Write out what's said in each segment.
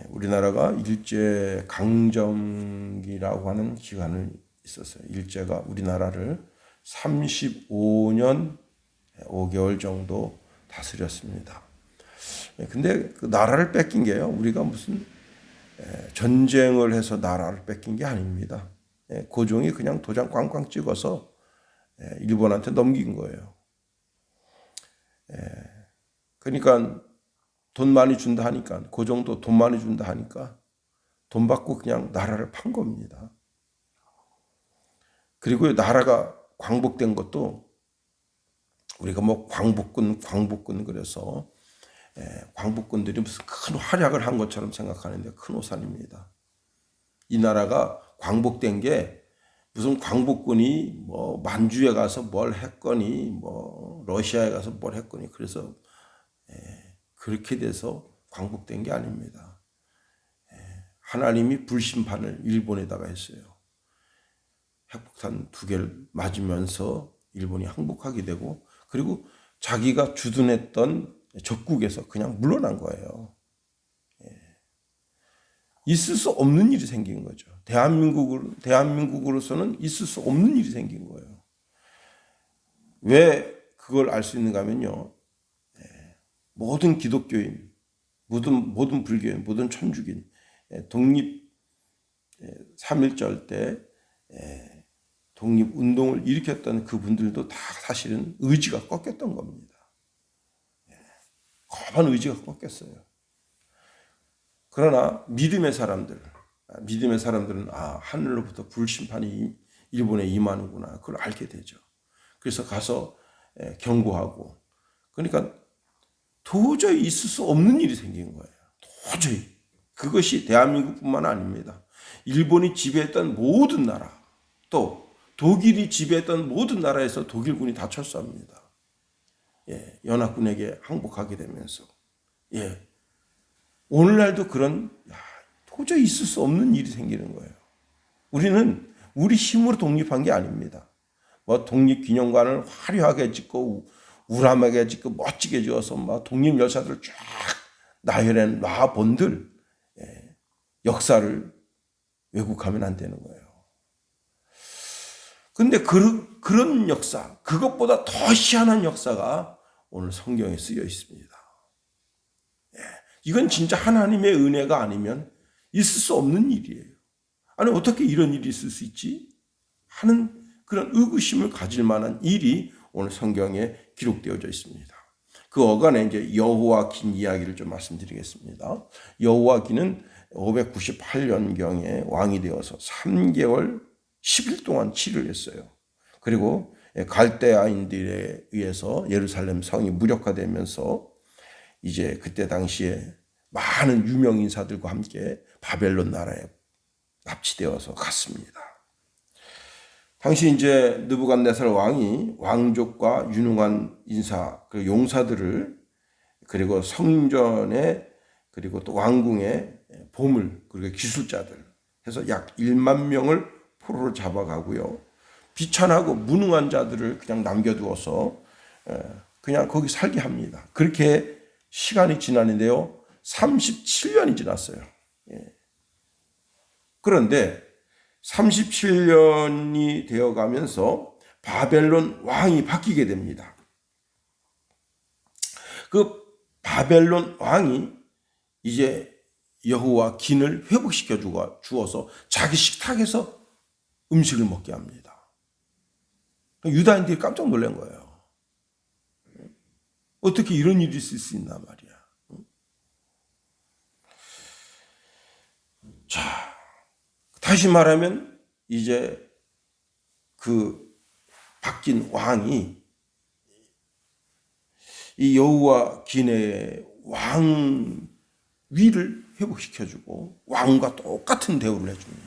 우리나라가 일제 강점기라고 하는 기간을 있었어요. 일제가 우리나라를 35년 5개월 정도 다스렸습니다. 근데 그 나라를 뺏긴 게요, 우리가 무슨 전쟁을 해서 나라를 뺏긴 게 아닙니다. 고종이 그냥 도장 꽝꽝 찍어서 일본한테 넘긴 거예요. 그러니까 돈 많이 준다 하니까, 고종도 돈 많이 준다 하니까 돈 받고 그냥 나라를 판 겁니다. 그리고 나라가 광복된 것도 우리가 뭐 광복군 그래서 광복군들이 무슨 큰 활약을 한 것처럼 생각하는데 큰 오산입니다. 이 나라가 광복된 게 무슨 광복군이 뭐 만주에 가서 뭘 했거니 뭐 러시아에 가서 뭘 했거니 그래서 그렇게 돼서 광복된 게 아닙니다. 하나님이 불심판을 일본에다가 했어요. 핵폭탄 2개를 맞으면서 일본이 항복하게 되고, 그리고 자기가 주둔했던 적국에서 그냥 물러난 거예요. 있을 수 없는 일이 생긴 거죠. 대한민국으로서는 있을 수 없는 일이 생긴 거예요. 왜 그걸 알 수 있는가 하면요, 모든 기독교인, 모든 불교인, 모든 천주교인, 독립 3.1절 때 독립운동을 일으켰던 그분들도 다 사실은 의지가 꺾였던 겁니다. 거한 의지가 꺾였어요. 그러나 믿음의 사람들은 하늘로부터 불심판이 일본에 임하는구나, 그걸 알게 되죠. 그래서 가서 경고하고, 그러니까 도저히 있을 수 없는 일이 생긴 거예요. 도저히. 그것이 대한민국뿐만 아닙니다. 일본이 지배했던 모든 나라, 또 독일이 지배했던 모든 나라에서 독일군이 다 철수합니다. 연합군에게 항복하게 되면서. 오늘날도 도저히 있을 수 없는 일이 생기는 거예요. 우리는 우리 힘으로 독립한 게 아닙니다. 뭐 독립기념관을 화려하게 짓고 우람하게 짓고 멋지게 지어서 막 독립열차들을 쫙 나열해 놔본들 역사를 왜곡하면 안 되는 거예요. 근데 그런 역사, 그것보다 더 희한한 역사가 오늘 성경에 쓰여 있습니다. 이건 진짜 하나님의 은혜가 아니면 있을 수 없는 일이에요. 아니, 어떻게 이런 일이 있을 수 있지? 하는 그런 의구심을 가질 만한 일이 오늘 성경에 기록되어져 있습니다. 그 어간에 이제 여호와긴 이야기를 좀 말씀드리겠습니다. 여호와긴은 598년경에 왕이 되어서 3개월 10일 동안 치를 했어요. 그리고 갈대아인들에 의해서 예루살렘 성이 무력화되면서 이제 그때 당시에 많은 유명 인사들과 함께 바벨론 나라에 납치되어서 갔습니다. 당시 이제 느부갓네살 왕이 왕족과 유능한 인사, 그 용사들을, 그리고 성전에, 그리고 또 왕궁의 보물, 그리고 기술자들 해서 약 1만 명을 포로로 잡아가고요. 비천하고 무능한 자들을 그냥 남겨두어서 그냥 거기 살게 합니다. 그렇게 시간이 지났는데요, 37년이 지났어요. 그런데 37년이 되어가면서 바벨론 왕이 바뀌게 됩니다. 그 바벨론 왕이 이제 여호와 긴을 회복시켜 주어서 자기 식탁에서 음식을 먹게 합니다. 유다인들이 깜짝 놀란 거예요. 어떻게 이런 일이 있을 수 있나 말이야. 자, 다시 말하면 이제 그 바뀐 왕이 이 여호와 긴의 왕위를 회복시켜주고 왕과 똑같은 대우를 해줍니다.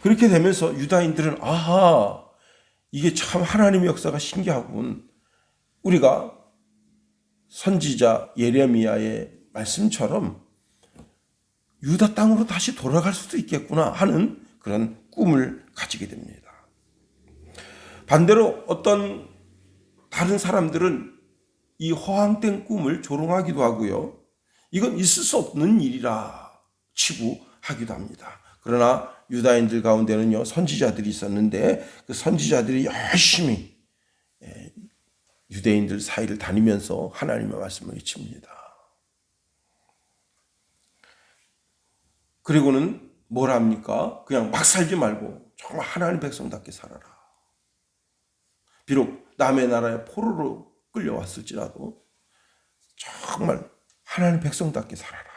그렇게 되면서 유다인들은 이게 참 하나님의 역사가 신기하군. 우리가 선지자 예레미야의 말씀처럼 유다 땅으로 다시 돌아갈 수도 있겠구나 하는 그런 꿈을 가지게 됩니다. 반대로 어떤 다른 사람들은 이 허황된 꿈을 조롱하기도 하고요. 이건 있을 수 없는 일이라 치부하기도 합니다. 그러나 유다인들 가운데는요, 선지자들이 있었는데 그 선지자들이 열심히 유대인들 사이를 다니면서 하나님의 말씀을 외칩니다. 그리고는 뭘 합니까? 그냥 막 살지 말고 정말 하나님 백성답게 살아라. 비록 남의 나라에 포로로 끌려왔을지라도 정말 하나님 백성답게 살아라.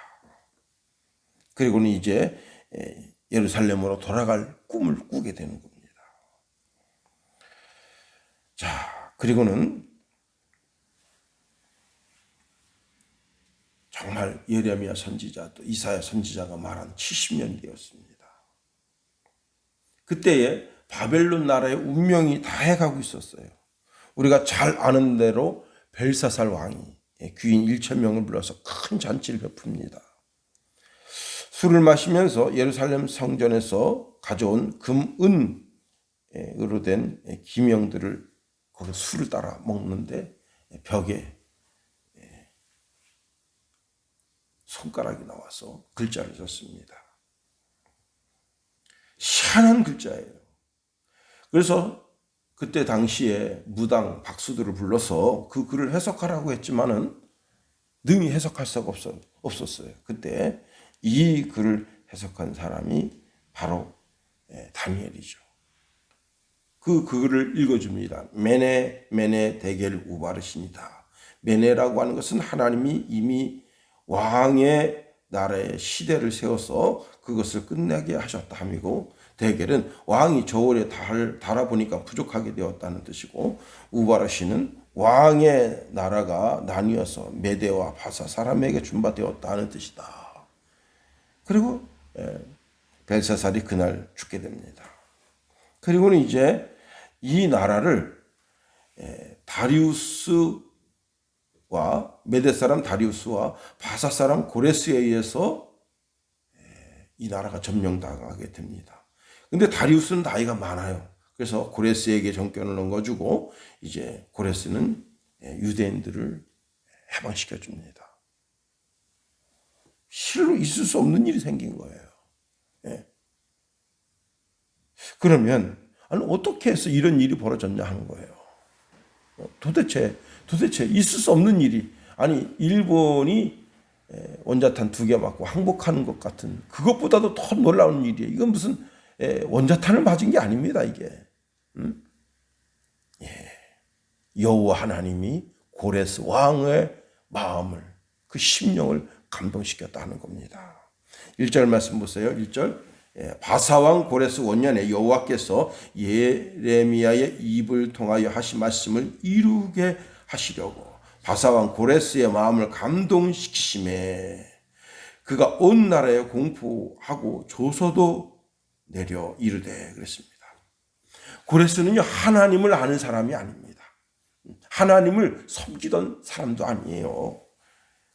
그리고는 이제 예루살렘으로 돌아갈 꿈을 꾸게 되는 겁니다. 자, 그리고는 정말 예레미야 선지자 또 이사야 선지자가 말한 70년이 되었습니다. 그때에 바벨론 나라의 운명이 다 해가고 있었어요. 우리가 잘 아는 대로 벨사살 왕이 귀인 1,000명을 불러서 큰 잔치를 베풉니다. 술을 마시면서 예루살렘 성전에서 가져온 금, 은으로 된 기명들을 거기 술을 따라 먹는데 벽에 손가락이 나와서 글자를 썼습니다. 희한한 글자예요. 그래서 그때 당시에 무당 박수들을 불러서 그 글을 해석하라고 했지만은 능히 해석할 수가 없었어요. 그때 이 글을 해석한 사람이 바로 다니엘이죠. 그 글을 읽어줍니다. 메네 메네 데겔 우바르시니다. 메네라고 하는 것은 하나님이 이미 왕의 나라의 시대를 세워서 그것을 끝내게 하셨다 함이고, 데겔은 왕이 저울에 달아보니까 부족하게 되었다는 뜻이고, 우바르시는 왕의 나라가 나뉘어서 메대와 바사 사람에게 준바되었다 하는 뜻이다. 그리고 벨사살이 그날 죽게 됩니다. 그리고는 이제 이 나라를 다리우스와 메대 사람 다리우스와 바사 사람 고레스에 의해서 이 나라가 점령당하게 됩니다. 근데 다리우스는 나이가 많아요. 그래서 고레스에게 정권을 넘겨주고 이제 고레스는 유대인들을 해방시켜 줍니다. 실로 있을 수 없는 일이 생긴 거예요. 그러면 아니 어떻게 해서 이런 일이 벌어졌냐 하는 거예요. 도대체 있을 수 없는 일이, 아니 일본이 원자탄 2개 맞고 항복하는 것 같은, 그것보다도 더 놀라운 일이에요. 이건 무슨 원자탄을 맞은 게 아닙니다. 이게 여호와 하나님이 고레스 왕의 마음을, 그 심령을 감동시켰다 하는 겁니다. 1절 말씀 보세요. 1절 바사왕 고레스 원년에 여호와께서 예레미야의 입을 통하여 하신 말씀을 이루게 하시려고 바사왕 고레스의 마음을 감동시키심에 그가 온 나라에 공포하고 조서도 내려 이르되 그랬습니다. 고레스는요, 하나님을 아는 사람이 아닙니다. 하나님을 섬기던 사람도 아니에요.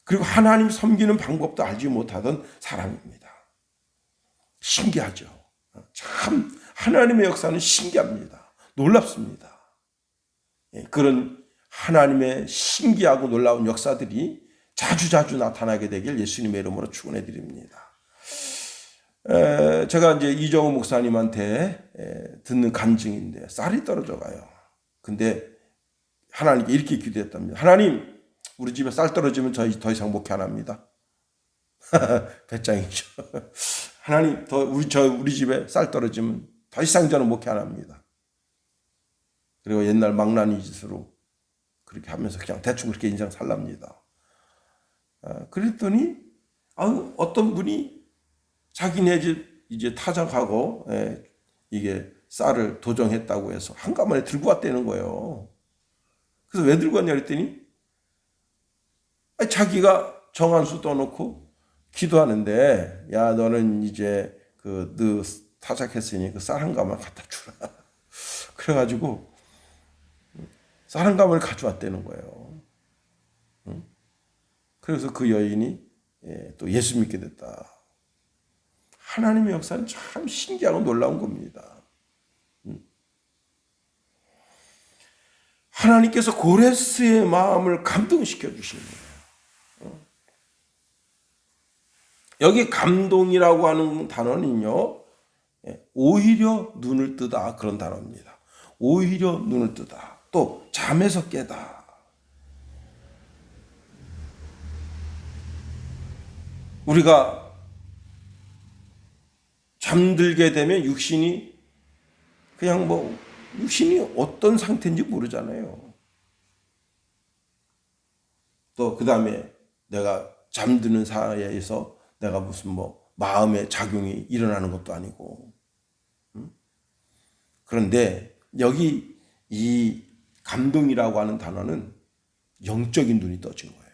그리고 하나님 섬기는 방법도 알지 못하던 사람입니다. 신기하죠. 참 하나님의 역사는 신기합니다. 놀랍습니다. 그런 하나님의 신기하고 놀라운 역사들이 자주자주 나타나게 되길 예수님의 이름으로 축원해 드립니다. 제가 이제 이정우 목사님한테 듣는 간증인데 쌀이 떨어져 가요. 근데 하나님께 이렇게 기도했답니다. 하나님, 우리 집에 쌀 떨어지면 저희 더 이상 목회 안 합니다. 배짱이죠. 하나님, 우리 집에 쌀 떨어지면 더 이상 저는 목회 안 합니다. 그리고 옛날 망나니 짓으로 그렇게 하면서 그냥 대충 그렇게 인생 살랍니다. 그랬더니 어떤 분이 자기네 집 이제 타작하고 이게 쌀을 도정했다고 해서 한꺼번에 들고 왔다는 거예요. 그래서 왜 들고 왔냐 그랬더니 자기가 정한수 떠놓고 기도하는데, 야 너는 이제 너 타작했으니 그 쌀 한 가마 갖다 주라. 그래가지고 쌀 한 가마를 가져왔다는 거예요. 그래서 그 여인이 또 예수 믿게 됐다. 하나님의 역사는 참 신기하고 놀라운 겁니다. 하나님께서 고레스의 마음을 감동시켜 주시는 거예요. 여기 감동이라고 하는 단어는요, 오히려 눈을 뜨다 그런 단어입니다. 오히려 눈을 뜨다. 또 잠에서 깨다. 우리가 잠들게 되면 육신이 그냥 육신이 어떤 상태인지 모르잖아요. 또 그 다음에 내가 잠드는 사이에서 내가 무슨 마음의 작용이 일어나는 것도 아니고. 그런데 여기 이 감동이라고 하는 단어는 영적인 눈이 떠진 거예요.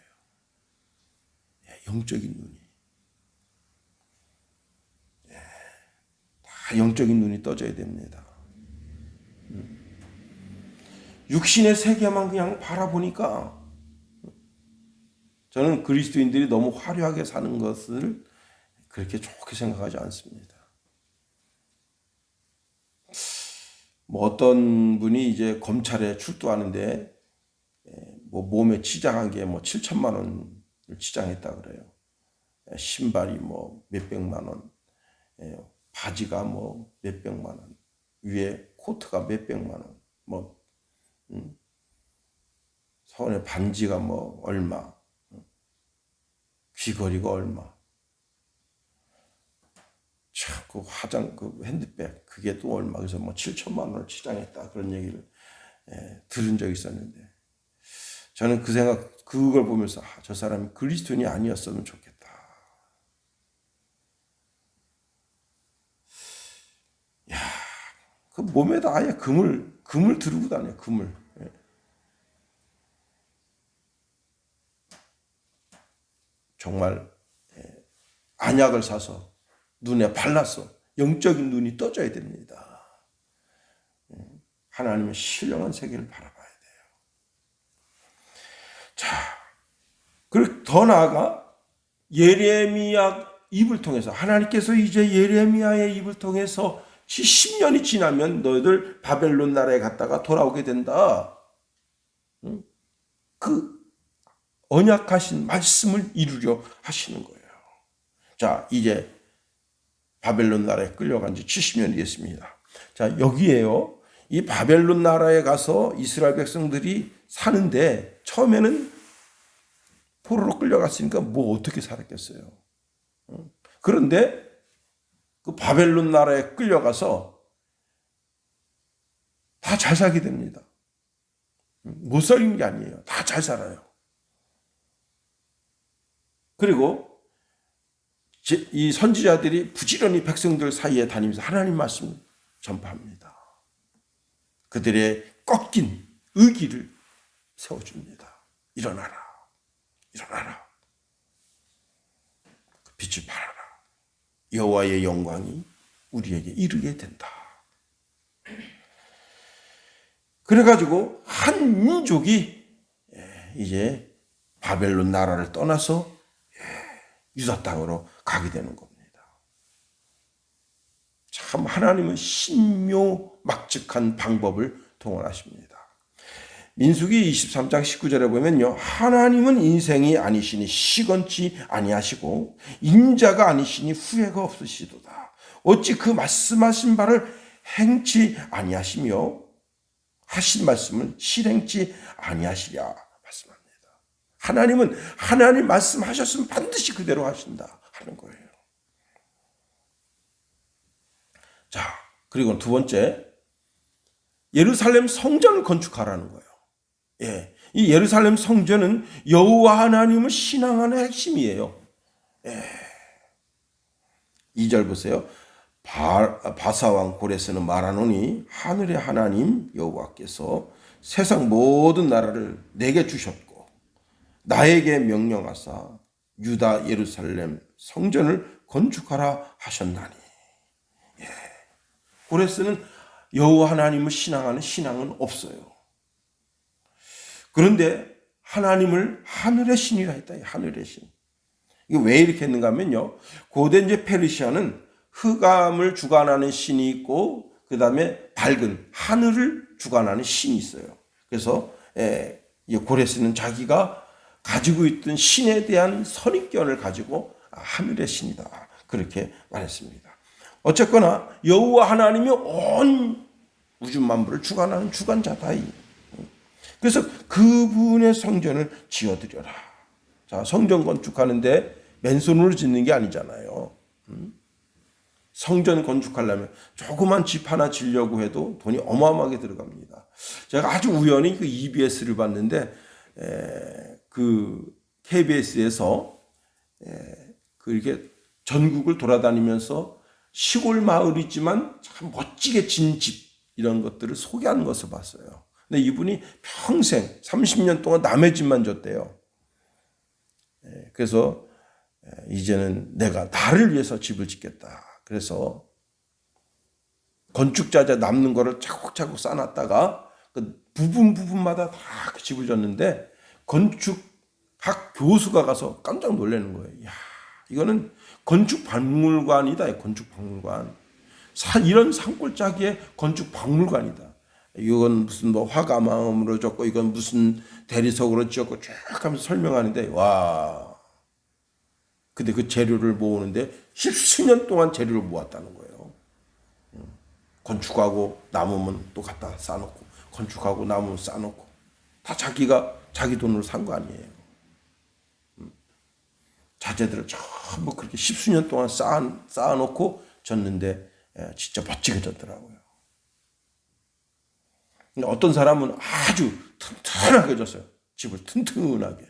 영적인 눈이. 다 영적인 눈이 떠져야 됩니다. 육신의 세계만 그냥 바라보니까 저는 그리스도인들이 너무 화려하게 사는 것을 그렇게 좋게 생각하지 않습니다. 어떤 분이 이제 검찰에 출두하는데 몸에 치장한 게 7천만 원을 치장했다 그래요. 신발이 몇백만 원, 바지가 몇백만 원, 위에 코트가 몇백만 원, 손에 반지가 얼마, 귀걸이가 얼마. 그 그 핸드백 그게 또 얼마. 그래서 7천만 원을 치장했다 그런 얘기를 들은 적이 있었는데, 저는 그걸 보면서 저 사람이 그리스도인이 아니었으면 좋겠다. 야, 그 몸에다 아예 금을 두르고 다녀. 금을. 정말 안약을 사서 눈에 발라서 영적인 눈이 떠져야 됩니다. 하나님의 신령한 세계를 바라봐야 돼요. 자, 그리고 더 나아가 예레미야 입을 통해서 하나님께서 이제 예레미야의 입을 통해서 70년이 지나면 너희들 바벨론 나라에 갔다가 돌아오게 된다. 그 언약하신 말씀을 이루려 하시는 거예요. 자, 이제 바벨론 나라에 끌려간 지 70년이 됐습니다. 자, 여기에요. 이 바벨론 나라에 가서 이스라엘 백성들이 사는데 처음에는 포로로 끌려갔으니까 어떻게 살았겠어요. 그런데 그 바벨론 나라에 끌려가서 다 잘 살게 됩니다. 못 살는 게 아니에요. 다 잘 살아요. 그리고 이 선지자들이 부지런히 백성들 사이에 다니면서 하나님 말씀을 전파합니다. 그들의 꺾인 의기를 세워줍니다. 일어나라. 일어나라. 빛을 발하라. 여호와의 영광이 우리에게 이르게 된다. 그래가지고 한 민족이 이제 바벨론 나라를 떠나서 유다 땅으로 가게 되는 겁니다. 참 하나님은 신묘막측한 방법을 동원하십니다. 민수기 23장 19절에 보면요, 하나님은 인생이 아니시니 시건치 아니하시고 인자가 아니시니 후회가 없으시도다. 어찌 그 말씀하신 바를 행치 아니하시며 하신 말씀을 실행치 아니하시랴 말씀합니다. 하나님은 하나님 말씀하셨으면 반드시 그대로 하신다 하는 거예요. 자, 그리고 두 번째, 예루살렘 성전을 건축하라는 거예요. 예, 이 예루살렘 성전은 여호와 하나님을 신앙하는 핵심이에요. 2절 보세요. 바사왕 고레스는 말하노니 하늘의 하나님 여호와께서 세상 모든 나라를 내게 주셨고 나에게 명령하사 유다 예루살렘 성전을 건축하라 하셨나니. 고레스는 여호와 하나님을 신앙하는 신앙은 없어요. 그런데 하나님을 하늘의 신이라 했다. 하늘의 신. 이게 왜 이렇게 했는가 하면요, 고대 이제 페르시아는 흑암을 주관하는 신이 있고 그 다음에 밝은 하늘을 주관하는 신이 있어요. 그래서 고레스는 자기가 가지고 있던 신에 대한 선입견을 가지고 하늘의 신이다. 그렇게 말했습니다. 어쨌거나 여호와 하나님이 온 우주 만물을 주관하는 주관자다. 그래서 그분의 성전을 지어드려라. 자, 성전 건축하는데 맨손으로 짓는 게 아니잖아요. 성전 건축하려면 조그만 집 하나 지려고 해도 돈이 어마어마하게 들어갑니다. 제가 아주 우연히 그 EBS를 봤는데 그 KBS에서 그 이렇게 전국을 돌아다니면서 시골 마을이지만 참 멋지게 진 집 이런 것들을 소개하는 것을 봤어요. 근데 이분이 평생 30년 동안 남의 집만 졌대요. 그래서 이제는 내가 나를 위해서 집을 짓겠다. 그래서 건축자재 남는 거를 차곡차곡 쌓아놨다가 그 부분마다 다 그 집을 졌는데 건축학 교수가 가서 깜짝 놀라는 거예요. 야, 이거는 건축박물관이다. 건축박물관. 이런 산골짜기의 건축박물관이다. 이건 무슨 뭐 화가마음으로 졌고 이건 무슨 대리석으로 지었고 쭉 하면서 설명하는데 와. 근데 그 재료를 모으는데 십수년 동안 재료를 모았다는 거예요. 건축하고 남으면 또 갖다 쌓아놓고 건축하고 남으면 쌓아놓고 다 자기가 자기 돈으로 산 거 아니에요. 자재들을 전부 그렇게 십수년 동안 쌓아놓고 졌는데 진짜 멋지게 졌더라고요. 근데 어떤 사람은 아주 튼튼하게 졌어요. 집을 튼튼하게.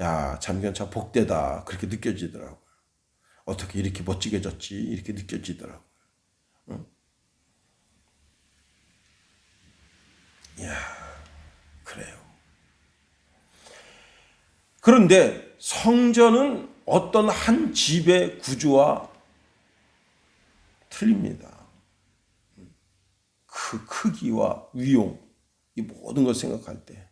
야, 참견 복되다. 그렇게 느껴지더라고요. 어떻게 이렇게 멋지게 졌지? 이렇게 느껴지더라고요. 응? 야, 그래요. 그런데 성전은 어떤 한 집의 구조와 틀립니다. 그 크기와 위용, 이 모든 걸 생각할 때.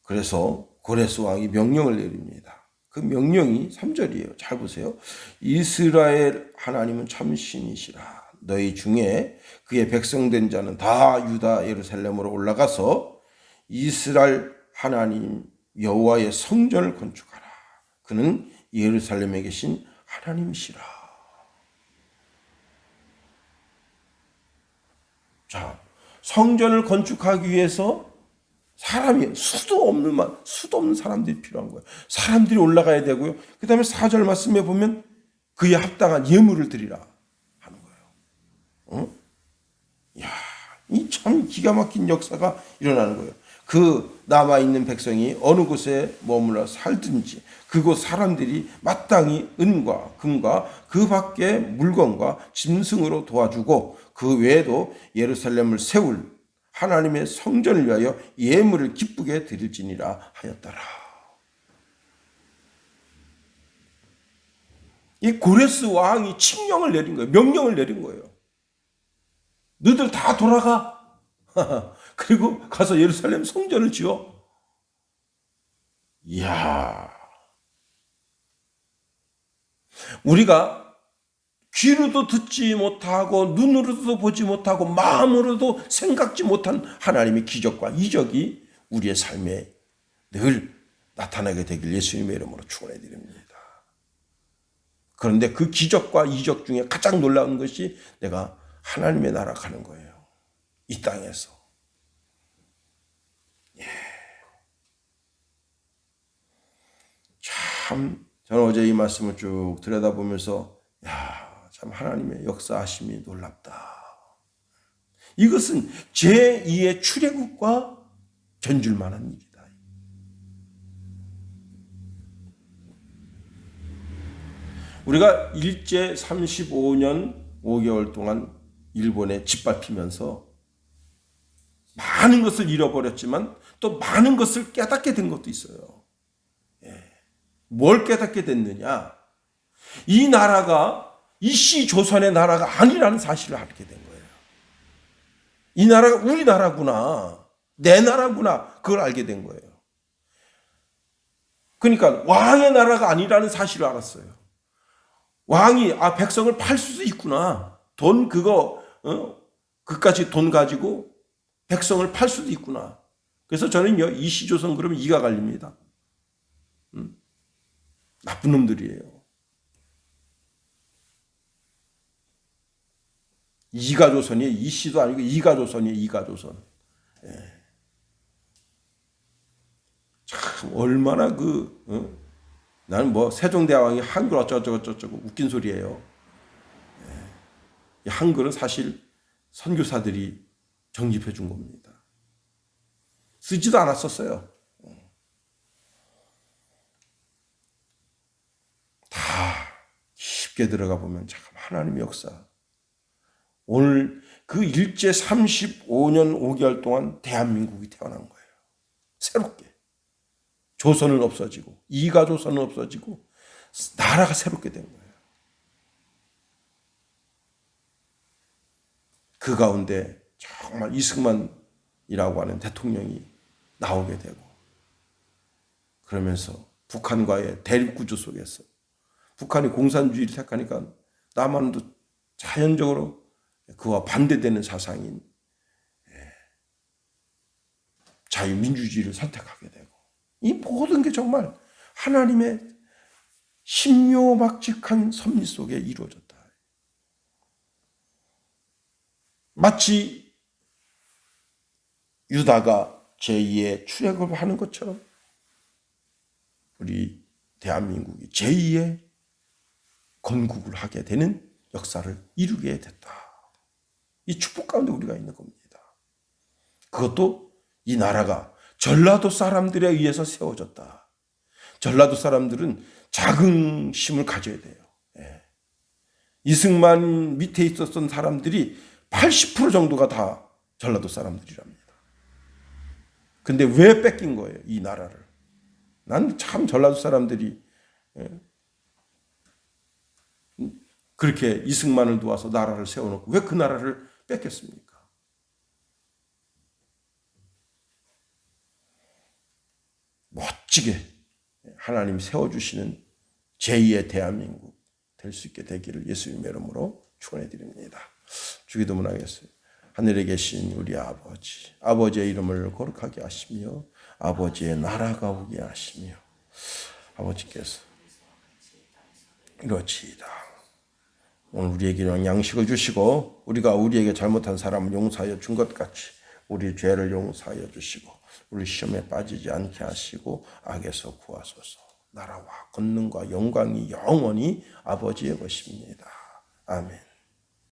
그래서 고레스 왕이 명령을 내립니다. 그 명령이 3절이에요. 잘 보세요. 이스라엘 하나님은 참 신이시라. 너희 중에 그의 백성된 자는 다 유다 예루살렘으로 올라가서 이스라엘 하나님 여호와의 성전을 건축하라. 그는 예루살렘에 계신 하나님이시라. 자, 성전을 건축하기 위해서 사람이 수도 없는 사람들이 필요한 거예요. 사람들이 올라가야 되고요. 그 다음에 4절 말씀에 보면 그에 합당한 예물을 드리라 하는 거예요. 이야, 이 참 기가 막힌 역사가 일어나는 거예요. 그 남아있는 백성이 어느 곳에 머물러 살든지 그곳 사람들이 마땅히 은과 금과 그 밖의 물건과 짐승으로 도와주고 그 외에도 예루살렘을 세울 하나님의 성전을 위하여 예물을 기쁘게 드릴지니라 하였더라. 이 고레스 왕이 칙령을 내린 거예요. 명령을 내린 거예요. 너희들 다 돌아가. 그리고 가서 예루살렘 성전을 지어. 이야. 우리가 귀로도 듣지 못하고 눈으로도 보지 못하고 마음으로도 생각지 못한 하나님의 기적과 이적이 우리의 삶에 늘 나타나게 되길 예수님의 이름으로 축원해 드립니다. 그런데 그 기적과 이적 중에 가장 놀라운 것이 내가 하나님의 나라 가는 거예요. 이 땅에서. 예. 참 저는 어제 이 말씀을 쭉 들여다보면서 참 하나님의 역사하심이 놀랍다. 이것은 제2의 출애굽과 견줄 만한 일이다. 우리가 일제 35년 5개월 동안 일본에 짓밟히면서 많은 것을 잃어버렸지만 또 많은 것을 깨닫게 된 것도 있어요. 뭘 깨닫게 됐느냐? 이 나라가 이씨 조선의 나라가 아니라는 사실을 알게 된 거예요. 이 나라가 우리 나라구나. 내 나라구나. 그걸 알게 된 거예요. 그러니까 왕의 나라가 아니라는 사실을 알았어요. 왕이 백성을 팔 수도 있구나. 돈 그까지 돈 가지고 백성을 팔 수도 있구나. 그래서 저는요, 이씨 조선 그러면 이가 갈립니다. 나쁜 놈들이에요. 이가조선이에요. 이씨도 아니고 이가조선이에요. 이가조선. 참 얼마나 나는 뭐 세종대왕이 한글 어쩌고저쩌고 웃긴 소리예요. 이 한글은 사실 선교사들이 정립해 준 겁니다. 쓰지도 않았었어요. 다 깊게 들어가 보면 참 하나님의 역사. 오늘 그 일제 35년 5개월 동안 대한민국이 태어난 거예요. 새롭게. 조선은 없어지고 이가조선은 없어지고 나라가 새롭게 된 거예요. 그 가운데 정말 이승만이라고 하는 대통령이 나오게 되고 그러면서 북한과의 대립구조 속에서 북한이 공산주의를 택하니까 남한도 자연적으로 그와 반대되는 사상인 자유민주주의를 선택하게 되고 이 모든 게 정말 하나님의 신묘막직한 섭리 속에 이루어졌다. 마치 유다가 제2의 출애굽을 하는 것처럼 우리 대한민국이 제2의 건국을 하게 되는 역사를 이루게 됐다. 이 축복 가운데 우리가 있는 겁니다. 그것도 이 나라가 전라도 사람들에 의해서 세워졌다. 전라도 사람들은 자긍심을 가져야 돼요. 이승만 밑에 있었던 사람들이 80% 정도가 다 전라도 사람들이랍니다. 근데 왜 뺏긴 거예요? 이 나라를. 난 참 전라도 사람들이 그렇게 이승만을 도와서 나라를 세워놓고 왜 그 나라를 뺏겼습니까? 멋지게 하나님이 세워주시는 제2의 대한민국 될 수 있게 되기를 예수님의 이름으로 축원해 드립니다. 주기도문 하겠습니다. 하늘에 계신 우리 아버지, 아버지의 이름을 거룩하게 하시며 아버지의 나라가 오게 하시며 아버지께서 이렇지이다. 오늘 우리에게 양식을 주시고 우리가 우리에게 잘못한 사람을 용서하여 준 것 같이 우리 죄를 용서하여 주시고 우리 시험에 빠지지 않게 하시고 악에서 구하소서. 나라와 권능과 영광이 영원히 아버지의 것입니다. 아멘.